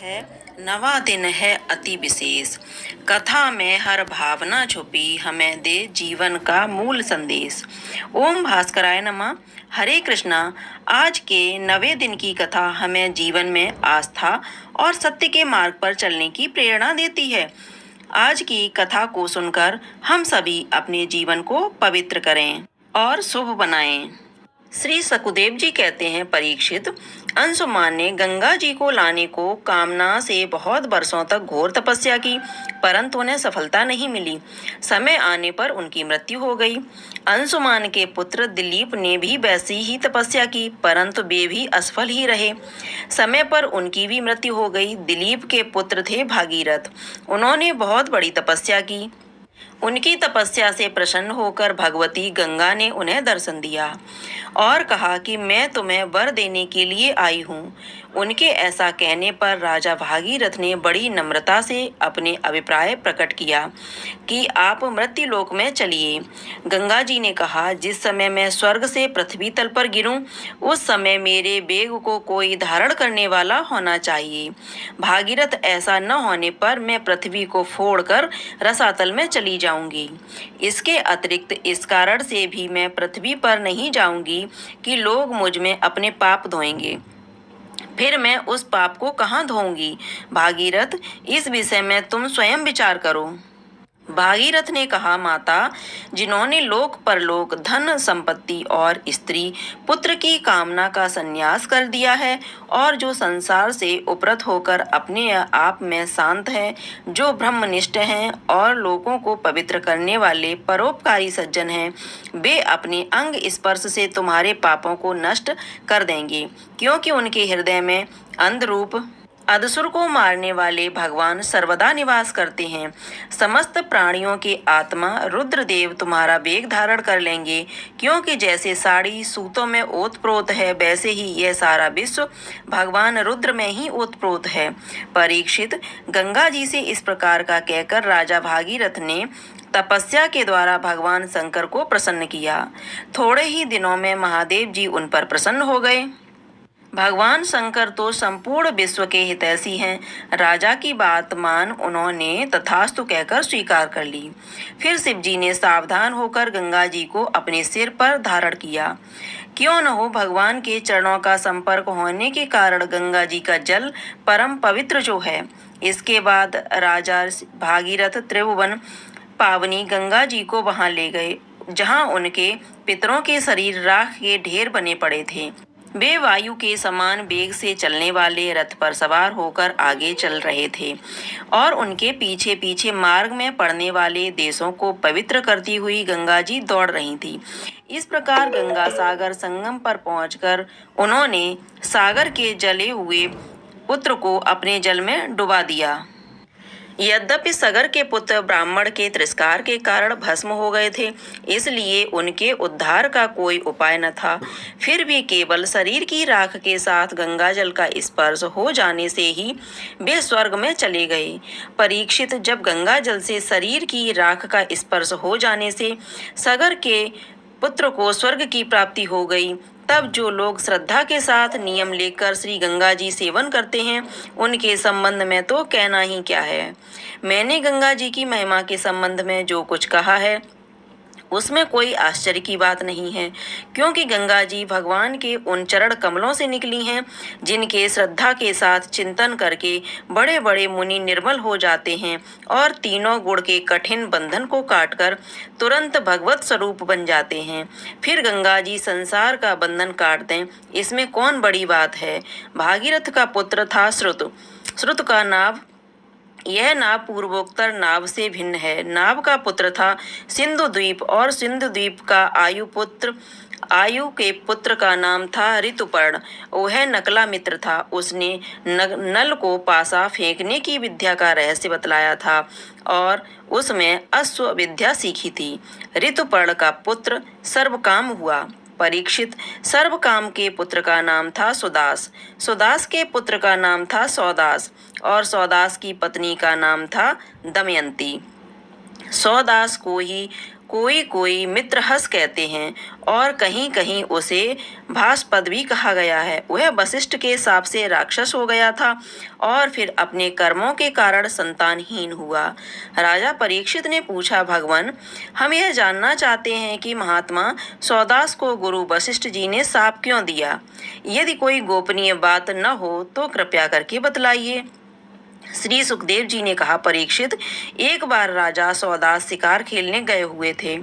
है नवा दिन है अति विशेष। कथा में हर भावना छुपी, हमें दे जीवन का मूल संदेश। ओम भास्कराय नमः। हरे कृष्णा। आज के नवे दिन की कथा हमें जीवन में आस्था और सत्य के मार्ग पर चलने की प्रेरणा देती है। आज की कथा को सुनकर हम सभी अपने जीवन को पवित्र करें और शुभ बनाएं। श्री सकुदेव जी कहते हैं, परीक्षित, अंशुमान ने गंगा जी को लाने को कामना से बहुत वर्षों तक घोर तपस्या की, परंतु उन्हें सफलता नहीं मिली। समय आने पर उनकी मृत्यु हो गई। अंशुमान के पुत्र दिलीप ने भी वैसी ही तपस्या की, परंतु वे भी असफल ही रहे। समय पर उनकी भी मृत्यु हो गई। दिलीप के पुत्र थे भागीरथ। उन्होंने बहुत बड़ी तपस्या की। उनकी तपस्या से प्रसन्न होकर भगवती गंगा ने उन्हें दर्शन दिया और कहा कि मैं तुम्हें वर देने के लिए आई हूँ। उनके ऐसा कहने पर राजा भागीरथ ने बड़ी नम्रता से अपने अभिप्राय प्रकट किया कि आप मृत्युलोक में चलिए। गंगा जी ने कहा, जिस समय मैं स्वर्ग से पृथ्वी तल पर गिरूं, उस समय मेरे बेग को कोई धारण करने वाला होना चाहिए। भागीरथ, ऐसा न होने पर मैं पृथ्वी को फोड़कर रसातल में चली जाऊंगी। इसके अतिरिक्त इस कारण से भी मैं पृथ्वी पर नहीं जाऊंगी कि लोग मुझ में अपने पाप धोएंगे। फिर मैं उस पाप को कहाँ धोऊंगी? भागीरथ, इस विषय में तुम स्वयं विचार करो। भागीरथ ने कहा, माता, जिन्होंने लोक परलोक, धन संपत्ति और स्त्री पुत्र की कामना का संन्यास कर दिया है और जो संसार से उपरत होकर अपने आप में शांत है, जो ब्रह्मनिष्ठ हैं और लोगों को पवित्र करने वाले परोपकारी सज्जन हैं, वे अपने अंग स्पर्श से तुम्हारे पापों को नष्ट कर देंगे, क्योंकि उनके हृदय में अंधरूप अधसुर को मारने वाले भगवान सर्वदा निवास करते हैं। समस्त प्राणियों के आत्मा रुद्रदेव तुम्हारा वेग धारण कर लेंगे, क्योंकि जैसे साड़ी सूतों में ओतप्रोत है, वैसे ही यह सारा विश्व भगवान रुद्र में ही ओतप्रोत है। परीक्षित, गंगा जी से इस प्रकार का कहकर राजा भागीरथ ने तपस्या के द्वारा भगवान शंकर को प्रसन्न किया। थोड़े ही दिनों में महादेव जी उन पर प्रसन्न हो गए। भगवान शंकर तो संपूर्ण विश्व के हितैषी हैं। राजा की बात मान उन्होंने तथास्तु कहकर स्वीकार कर ली। फिर शिव जी ने सावधान होकर गंगा जी को अपने सिर पर धारण किया। क्यों न हो, भगवान के चरणों का संपर्क होने के कारण गंगा जी का जल परम पवित्र जो है। इसके बाद राजा भागीरथ त्रिभुवन पावनी गंगा जी को वहां ले गए, जहां उनके पितरों के शरीर राख के ढेर बने पड़े थे। वे वायु के समान वेग से चलने वाले रथ पर सवार होकर आगे चल रहे थे और उनके पीछे पीछे मार्ग में पड़ने वाले देशों को पवित्र करती हुई गंगा जी दौड़ रही थी। इस प्रकार गंगा सागर संगम पर पहुंचकर उन्होंने सागर के जले हुए पुत्र को अपने जल में डुबा दिया। यद्यपि सगर के पुत्र ब्राह्मण के तिरस्कार के कारण भस्म हो गए थे, इसलिए उनके उद्धार का कोई उपाय न था। फिर भी केवल शरीर की राख के साथ गंगा जल का स्पर्श हो जाने से ही वे स्वर्ग में चले गए। परीक्षित, जब गंगा जल से शरीर की राख का स्पर्श हो जाने से सगर के पुत्र को स्वर्ग की प्राप्ति हो गई, तब जो लोग श्रद्धा के साथ नियम लेकर श्री गंगा जी सेवन करते हैं, उनके संबंध में तो कहना ही क्या है। मैंने गंगा जी की महिमा के संबंध में जो कुछ कहा है, उसमें कोई आश्चर्य की बात नहीं है, क्योंकि गंगा जी भगवान के उन चरण कमलों से निकली हैं, जिनके श्रद्धा के साथ चिंतन करके बड़े बड़े मुनि निर्मल हो जाते हैं और तीनों गुण के कठिन बंधन को काटकर तुरंत भगवत स्वरूप बन जाते हैं। फिर गंगा जी संसार का बंधन काट दें, इसमें कौन बड़ी बात है। भागीरथ का पुत्र था श्रुत। श्रुत का नाभ, यह नाव पूर्वोत्तर नाव से भिन्न है। नाव का पुत्र था सिंधु द्वीप और सिंधु द्वीप का आयु के पुत्र का नाम था ऋतुपर्ण। वह नकला मित्र था। उसने नल को पासा फेंकने की विद्या का रहस्य बतलाया था और उसमें अश्व विद्या सीखी थी। ऋतुपर्ण का पुत्र सर्वकाम हुआ। परीक्षित, सर्वकाम के पुत्र का नाम था सुदास। सुदास के पुत्र का नाम था सौदास और सौदास की पत्नी का नाम था दमयंती। सौदास को ही कोई कोई मित्रहस कहते हैं और कहीं कहीं उसे भास्पद भी कहा गया है। वह वशिष्ठ के शाप से राक्षस हो गया था और फिर अपने कर्मों के कारण संतानहीन हुआ। राजा परीक्षित ने पूछा, भगवान, हम यह जानना चाहते हैं कि महात्मा सौदास को गुरु वशिष्ठ जी ने शाप क्यों दिया? यदि कोई गोपनीय बात न हो तो कृपया करके बतलाइए। श्री सुखदेव जी ने कहा, परीक्षित, एक बार राजा सौदास शिकार खेलने गए हुए थे।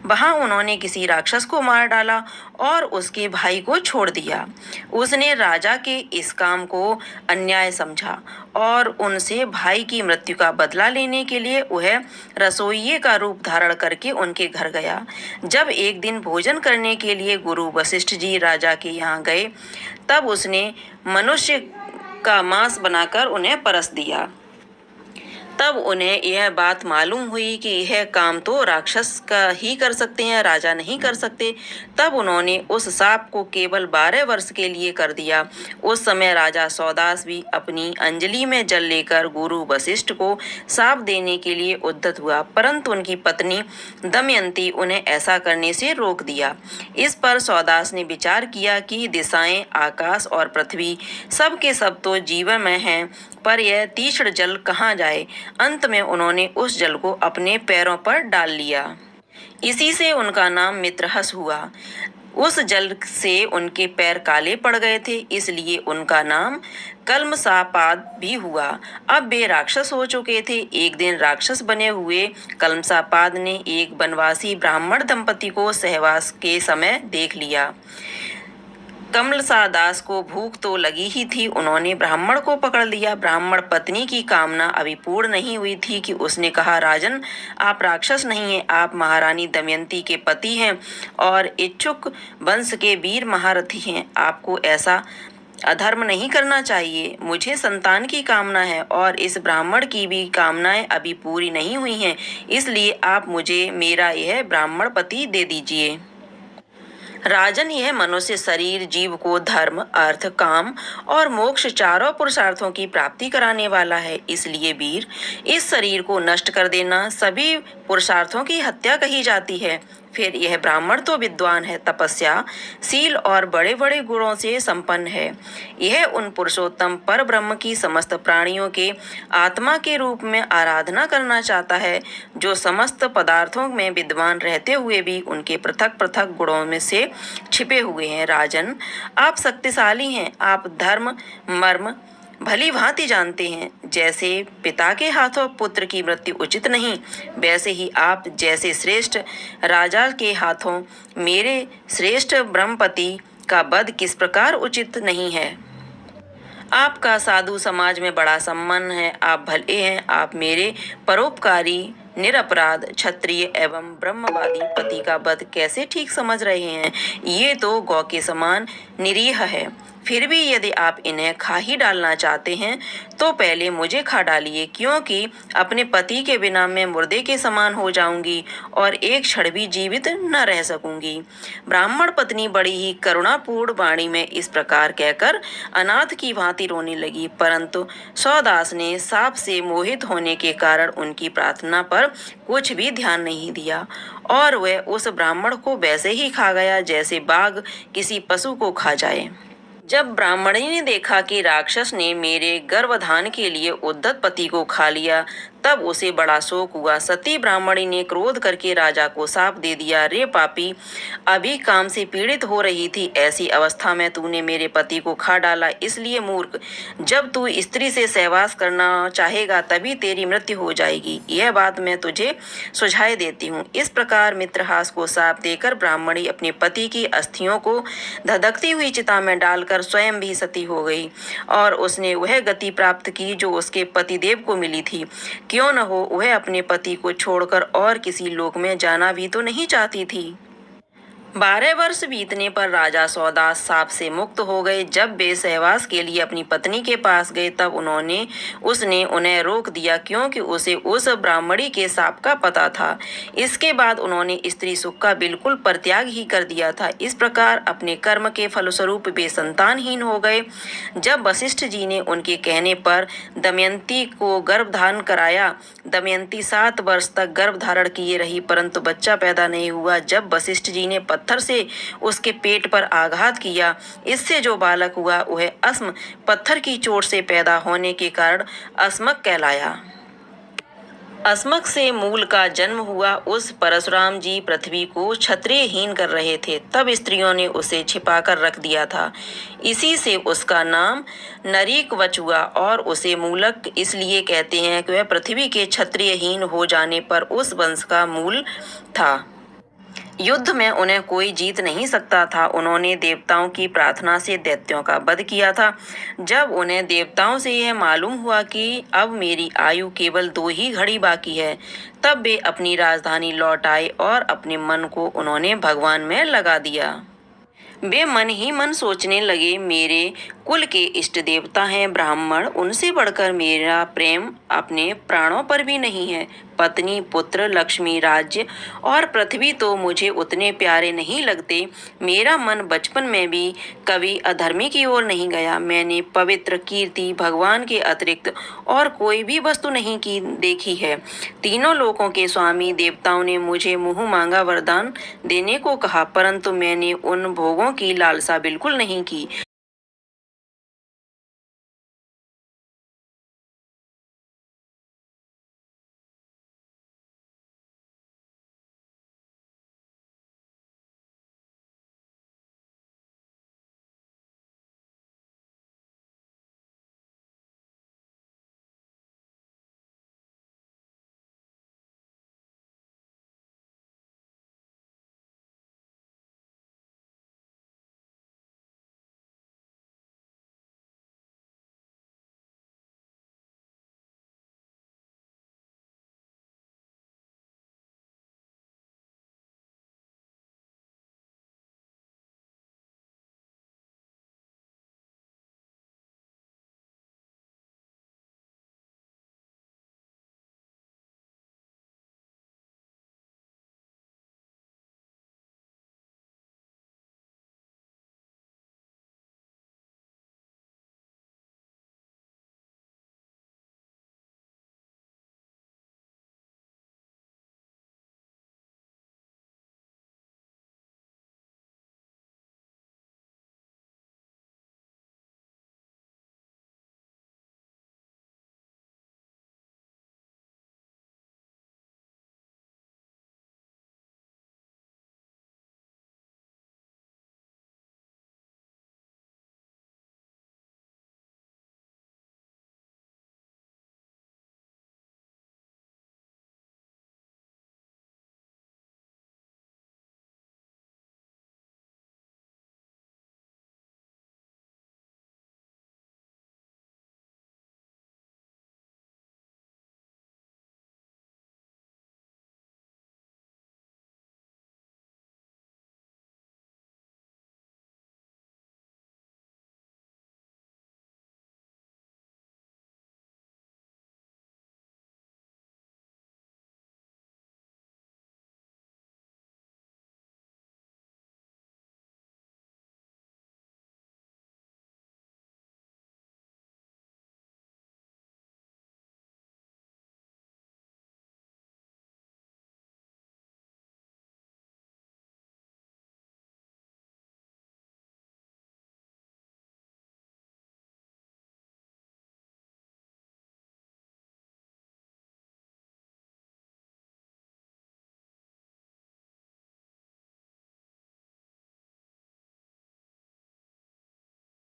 वहां उन्होंने किसी राक्षस को मार डाला और उसके भाई को छोड़ दिया। उसने राजा के इस काम को अन्याय समझा और उनसे भाई की मृत्यु का बदला लेने के लिए वह रसोइये का रूप धारण करके उनके घर गया। जब एक दिन भोजन करने के लिए गुरु वशिष्ठ जी राजा के यहाँ गए, तब उसने मनुष्य का मांस बनाकर उन्हें परस दिया। तब उन्हें यह बात मालूम हुई कि यह काम तो राक्षस का ही कर सकते हैं, राजा नहीं कर सकते। तब उन्होंने उस शाप को केवल 12 वर्ष के लिए कर दिया। उस समय राजा सौदास भी अपनी अंजलि में जल लेकर गुरु वशिष्ठ को शाप देने के लिए उद्यत हुआ, परंतु उनकी पत्नी दमयंती उन्हें ऐसा करने से रोक दिया। इस पर सौदास ने विचार किया कि दिशाएं, आकाश और पृथ्वी सब के सब तो जीवन में हैं, पर यह तीक्ष्ण जल कहाँ जाए। अंत में उन्होंने उस जल को अपने पैरों पर डाल लिया। इसी से उनका नाम मित्रहस हुआ। उस जल से उनके पैर काले पड़ गए थे, इसलिए उनका नाम कल्मषापाद भी हुआ। अब वे राक्षस हो चुके थे। एक दिन राक्षस बने हुए कल्मषापाद ने एक वनवासी ब्राह्मण दंपति को सहवास के समय देख लिया। कमलसादास को भूख तो लगी ही थी। उन्होंने ब्राह्मण को पकड़ लिया। ब्राह्मण पत्नी की कामना अभी पूर्ण नहीं हुई थी कि उसने कहा, राजन, आप राक्षस नहीं हैं, आप महारानी दमयंती के पति हैं और इच्छुक वंश के वीर महारथी हैं। आपको ऐसा अधर्म नहीं करना चाहिए। मुझे संतान की कामना है और इस ब्राह्मण की भी कामनाएं अभी पूरी नहीं हुई हैं, इसलिए आप मुझे मेरा यह ब्राह्मण पति दे दीजिए। राजन, यह मनुष्य शरीर जीव को धर्म, अर्थ, काम और मोक्ष चारों पुरुषार्थों की प्राप्ति कराने वाला है। इसलिए वीर, इस शरीर को नष्ट कर देना सभी पुरुषार्थों की हत्या कही जाती है। फिर यह ब्राह्मण तो विद्वान है, तपस्या, शील और बड़े बड़े गुणों से संपन्न है। यह उन पुरुषोत्तम पर ब्रह्म की समस्त प्राणियों के आत्मा के रूप में आराधना करना चाहता है, जो समस्त पदार्थों में विद्वान रहते हुए भी उनके पृथक पृथक गुणों में से छिपे हुए हैं। राजन, आप शक्तिशाली हैं। आप धर्म मर्म भली भांति जानते हैं। जैसे पिता के हाथों पुत्र की मृत्यु उचित नहीं, वैसे ही आप जैसे श्रेष्ठ राजा के हाथों मेरे श्रेष्ठ ब्रह्मपति का वध किस प्रकार उचित नहीं है। आपका साधु समाज में बड़ा सम्मान है। आप भले हैं। आप मेरे परोपकारी, निरपराध, क्षत्रिय एवं ब्रह्मवादी पति का वध कैसे ठीक समझ रहे हैं? ये तो गौ के समान निरीह है। फिर भी यदि आप इन्हें खा ही डालना चाहते हैं तो पहले मुझे खा डालिए, क्योंकि अपने पति के बिना मैं मुर्दे के समान हो जाऊंगी और एक क्षण भी जीवित न रह सकूंगी। ब्राह्मण पत्नी बड़ी ही करुणापूर्ण वाणी में इस प्रकार कहकर अनाथ की भांति रोने लगी, परंतु सौदास ने शाप से मोहित होने के कारण उनकी प्रार्थना पर कुछ भी ध्यान नहीं दिया और वह उस ब्राह्मण को वैसे ही खा गया जैसे बाघ किसी पशु को खा जाए। जब ब्राह्मणी ने देखा कि राक्षस ने मेरे गर्भधान के लिए उद्धत पति को खा लिया, तब उसे बड़ा शोक हुआ। सती ब्राह्मणी ने क्रोध करके राजा को शाप दे दिया, रे पापी, अभी काम से पीड़ित हो रही थी, ऐसी अवस्था में तूने मेरे पति को खा डाला। इसलिए मूर्ख, जब तू स्त्री से सहवास करना चाहेगा तभी तेरी मृत्यु हो जाएगी। यह बात मैं तुझे सुझाए देती हूँ। इस प्रकार मित्रहास को शाप देकर ब्राह्मणी अपने पति की अस्थियों को धधकती हुई चिता में डालकर स्वयं भी सती हो गई और उसने वह गति प्राप्त की जो उसके पतिदेव को मिली थी। क्यों न हो, वह अपने पति को छोड़कर और किसी लोक में जाना भी तो नहीं चाहती थी। 12 वर्ष बीतने पर राजा सौदास साप से मुक्त हो गए। जब वे सहवास के लिए अपनी पत्नी के पास गए तब उसने उन्हें रोक दिया, क्योंकि उसे उस ब्राह्मणी के साप का पता था। इसके बाद उन्होंने स्त्री सुख का बिल्कुल परित्याग ही कर दिया था। इस प्रकार अपने कर्म के फलस्वरूप वे संतानहीन हो गए। जब वशिष्ठ जी ने उनके कहने पर दमयंती को गर्भ धारण कराया, दमयंती 7 वर्ष तक गर्भ धारण किए रही, परंतु बच्चा पैदा नहीं हुआ। जब वशिष्ठ जी ने पत्थर से उसके पेट पर आघात किया, इससे जो बालक हुआ वह अस्म पत्थर की चोट से पैदा होने के कारण अस्मक कहलाया। अस्मक से मूल का जन्म हुआ। उस परशुराम जी पृथ्वी को क्षत्रियहीन कर रहे थे, तब स्त्रियों ने उसे छिपाकर रख दिया था। इसी से उसका नाम नरीकवच हुआ और उसे मूलक इसलिए कहते हैं कि वह पृथ्वी के क्षत्रियहीन हो जाने पर उस वंश का मूल था। युद्ध में उन्हें कोई जीत नहीं सकता था। उन्होंने देवताओं की प्रार्थना से दैत्यों का वध किया था। जब उन्हें देवताओं से यह मालूम हुआ कि अब मेरी आयु केवल 2 ही घड़ी बाकी है, तब वे अपनी राजधानी लौट आए और अपने मन को उन्होंने भगवान में लगा दिया। वे मन ही मन सोचने लगे, मेरे कुल के इष्ट देवता हैं ब्राह्मण, उनसे बढ़कर मेरा प्रेम अपने प्राणों पर भी नहीं है। पत्नी, पुत्र, लक्ष्मी, राज्य और पृथ्वी तो मुझे उतने प्यारे नहीं लगते। मेरा मन बचपन में भी कभी अधर्मी की ओर नहीं गया। मैंने पवित्र, कीर्ति, भगवान के अतिरिक्त और कोई भी वस्तु नहीं की देखी है। तीनों लोकों के स्वामी देवताओं ने मुझे मुँह मांगा वरदान देने को कहा, परंतु मैंने उन भोगों की लालसा बिल्कुल नहीं की।